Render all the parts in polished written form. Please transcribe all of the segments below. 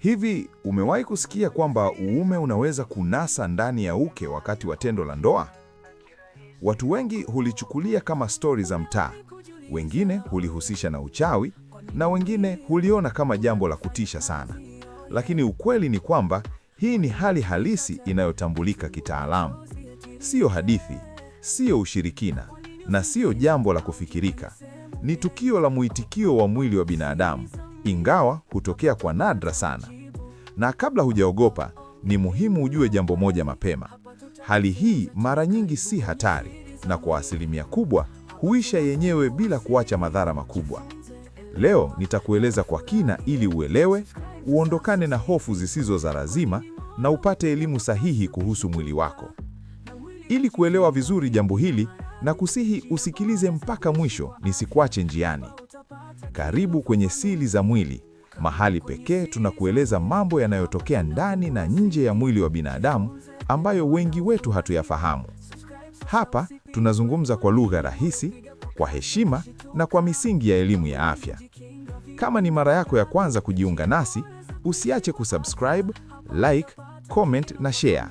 Hivi umewahi kusikia kwamba uume unaweza kunasa ndani ya uke wakati wa tendo la ndoa? Watu wengi hulichukulia kama stori za mtaa, wengine hulihusisha na uchawi, na wengine huliona kama jambo la kutisha sana. Lakini ukweli ni kwamba hii ni hali halisi inayotambulika kitaalamu. Sio hadithi, sio ushirikina, na sio jambo la kufikirika. Ni tukio la mwitikio wa mwili wa binadamu, ingawa hutokea kwa nadra sana. Na kabla hujaogopa, ni muhimu ujue jambo moja mapema. Hali hii mara nyingi si hatari, na kwa asilimia kubwa huisha yenyewe bila kuacha madhara makubwa. Leo nitakueleza kwa kina ili uelewe, uondokane na hofu zisizo za lazima na upate elimu sahihi kuhusu mwili wako. Ili kuelewa vizuri jambo hili, na kusihi usikilize mpaka mwisho, nisikuache njiani. Karibu kwenye Siri za Mwili, mahali pekee tunakueleza mambo yanayotokea ndani na nje ya mwili wa binadamu ambayo wengi wetu hatuyafahamu. Hapa tunazungumza kwa lugha rahisi, kwa heshima na kwa misingi ya elimu ya afya. Kama ni mara yako ya kwanza kujiunga nasi, usiache kusubscribe, like, comment na share.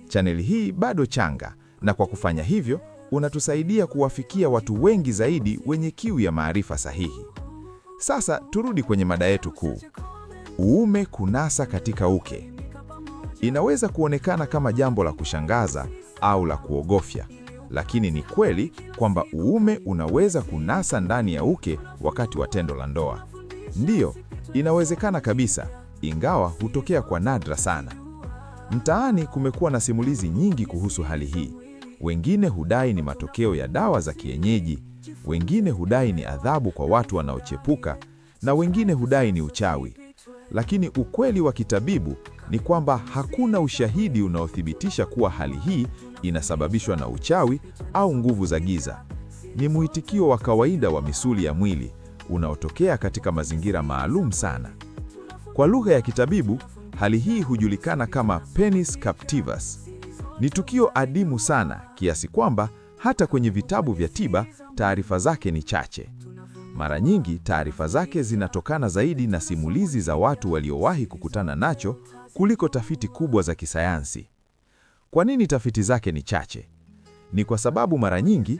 Chaneli hii bado changa, na kwa kufanya hivyo unatusaidia kuwafikia watu wengi zaidi wenye kiu ya maarifa sahihi. Sasa turudi kwenye mada yetu kuu. Uume kunasa katika uke. Inaweza kuonekana kama jambo la kushangaza au la kuogofya, lakini ni kweli kwamba uume unaweza kunasa ndani ya uke wakati wa tendo la ndoa. Ndiyo, inawezekana kabisa, ingawa hutokea kwa nadra sana. Mtaani kumekuwa na simulizi nyingi kuhusu hali hii. Wengine hudai ni matokeo ya dawa za kienyeji, wengine hudai ni adhabu kwa watu wanaochepuka, na wengine hudai ni uchawi. Lakini ukweli wa kitabibu ni kwamba hakuna ushahidi unaothibitisha kuwa hali hii inasababishwa na uchawi au nguvu za giza. Ni mwitikio wa kawaida wa misuli ya mwili unaotokea katika mazingira maalum sana. Kwa lugha ya kitabibu, hali hii hujulikana kama penis captivus. Ni tukio adimu sana kiasi kwamba hata kwenye vitabu vya tiba taarifa zake ni chache. Mara nyingi taarifa zake zinatokana zaidi na simulizi za watu waliowahi kukutana nacho kuliko tafiti kubwa za kisayansi. Kwa nini tafiti zake ni chache? Ni kwa sababu mara nyingi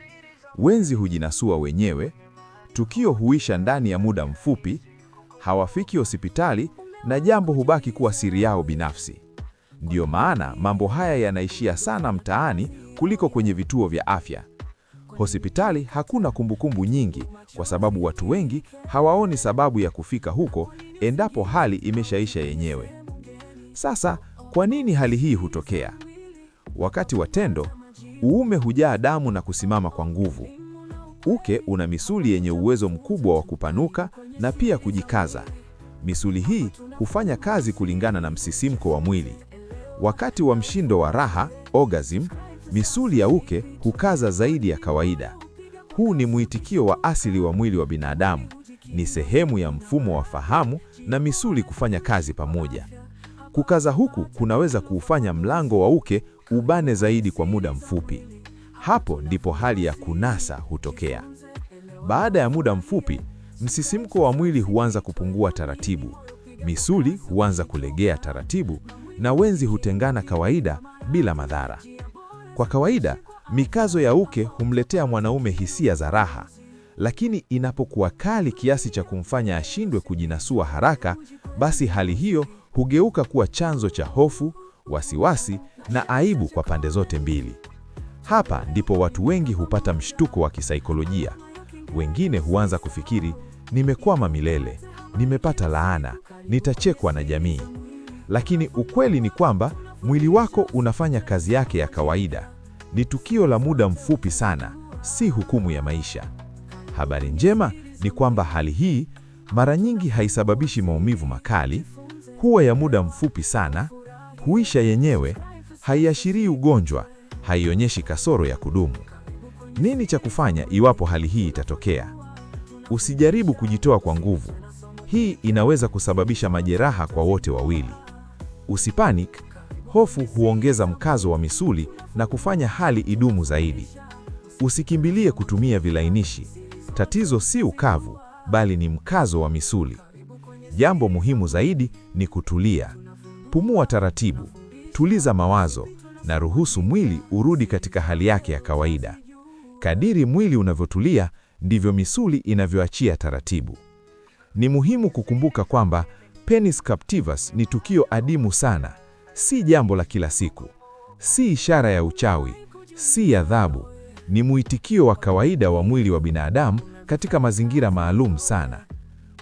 wenzi hujinasua wenyewe, tukio huisha ndani ya muda mfupi, hawafiki hospitali na jambo hubaki kuwa siri yao binafsi. Ndiyo maana mambo haya yanaishia sana mtaani kuliko kwenye vituo vya afya. Hospitali hakuna kumbukumbu nyingi kwa sababu watu wengi hawaoni sababu ya kufika huko endapo hali imeshaisha yenyewe. Sasa, kwa nini hali hii hutokea? Wakati wa tendo, uume hujaa damu na kusimama kwa nguvu. Uke una misuli yenye uwezo mkubwa wa kupanuka na pia kujikaza. Misuli hii hufanya kazi kulingana na msisimko wa mwili. Wakati wa mshindo wa raha, orgasm, misuli ya uke hukaza zaidi ya kawaida. Huu ni mwitikio wa asili wa mwili wa binadamu. Ni sehemu ya mfumo wa fahamu na misuli kufanya kazi pamoja. Kukaza huku kunaweza kuufanya mlango wa uke ubane zaidi kwa muda mfupi. Hapo ndipo hali ya kunasa hutokea. Baada ya muda mfupi, msisimko wa mwili huanza kupungua taratibu. Misuli huanza kulegea taratibu na wenzi hutengana kawaida bila madhara. Kwa kawaida, mikazo ya uke humletea mwanaume hisia za raha, lakini inapokuwa kali kiasi cha kumfanya ashindwe kujinasua haraka, basi hali hiyo hugeuka kuwa chanzo cha hofu, wasiwasi na aibu kwa pande zote mbili. Hapa ndipo watu wengi hupata mshtuko wa kisaikolojia. Wengine huanza kufikiri, nimekwama milele, nimepata laana, nitachekwa na jamii. Lakini ukweli ni kwamba mwili wako unafanya kazi yake ya kawaida. Ni tukio la muda mfupi sana, si hukumu ya maisha. Habari njema ni kwamba hali hii mara nyingi haisababishi maumivu makali, huwa ya muda mfupi sana, huisha yenyewe, haiashirii ugonjwa, haionyeshi kasoro ya kudumu. Nini cha kufanya iwapo hali hii itatokea? Usijaribu kujitoa kwa nguvu. Hii inaweza kusababisha majeraha kwa wote wawili. Usipanic, hofu huongeza mkazo wa misuli na kufanya hali idumu zaidi. Usikimbilie kutumia vilainishi. Tatizo si ukavu, bali ni mkazo wa misuli. Jambo muhimu zaidi ni kutulia. Pumua taratibu, tuliza mawazo na ruhusu mwili urudi katika hali yake ya kawaida. Kadiri mwili unavyotulia, ndivyo misuli inavyoachia taratibu. Ni muhimu kukumbuka kwamba penis captivus ni tukio adimu sana, si jambo la kila siku, si ishara ya uchawi, si adhabu. Ni mwitikio wa kawaida wa mwili wa binadamu katika mazingira maalum sana.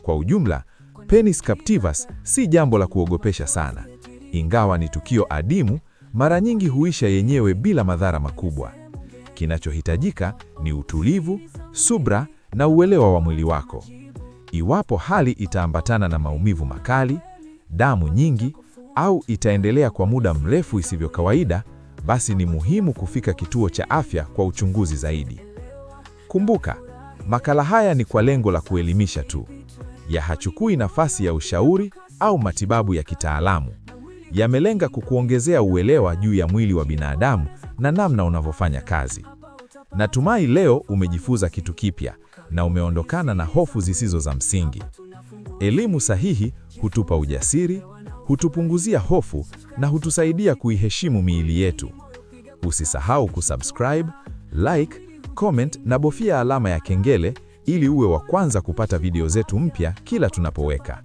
Kwa ujumla, penis captivus si jambo la kuogopesha sana. Ingawa ni tukio adimu, mara nyingi huisha yenyewe bila madhara makubwa. Kinachohitajika ni utulivu, subra na uelewa wa mwili wako. Iwapo hali itaambatana na maumivu makali, damu nyingi, au itaendelea kwa muda mrefu isivyo kawaida, basi ni muhimu kufika kituo cha afya kwa uchunguzi zaidi. Kumbuka, makala haya ni kwa lengo la kuelimisha tu. Hachukui nafasi ya ushauri au matibabu ya kitaalamu. Yamelenga kukuongezea uelewa juu ya mwili wa binadamu na namna unavyofanya kazi. Natumai leo umejifunza kitu kipya na umeondokana na hofu zisizo za msingi. Elimu sahihi hutupa ujasiri, hutupunguzia hofu na hutusaidia kuiheshimu miili yetu. Usisahau kusubscribe, like, comment na bofia alama ya kengele ili uwe wa kwanza kupata video zetu mpya kila tunapoweka.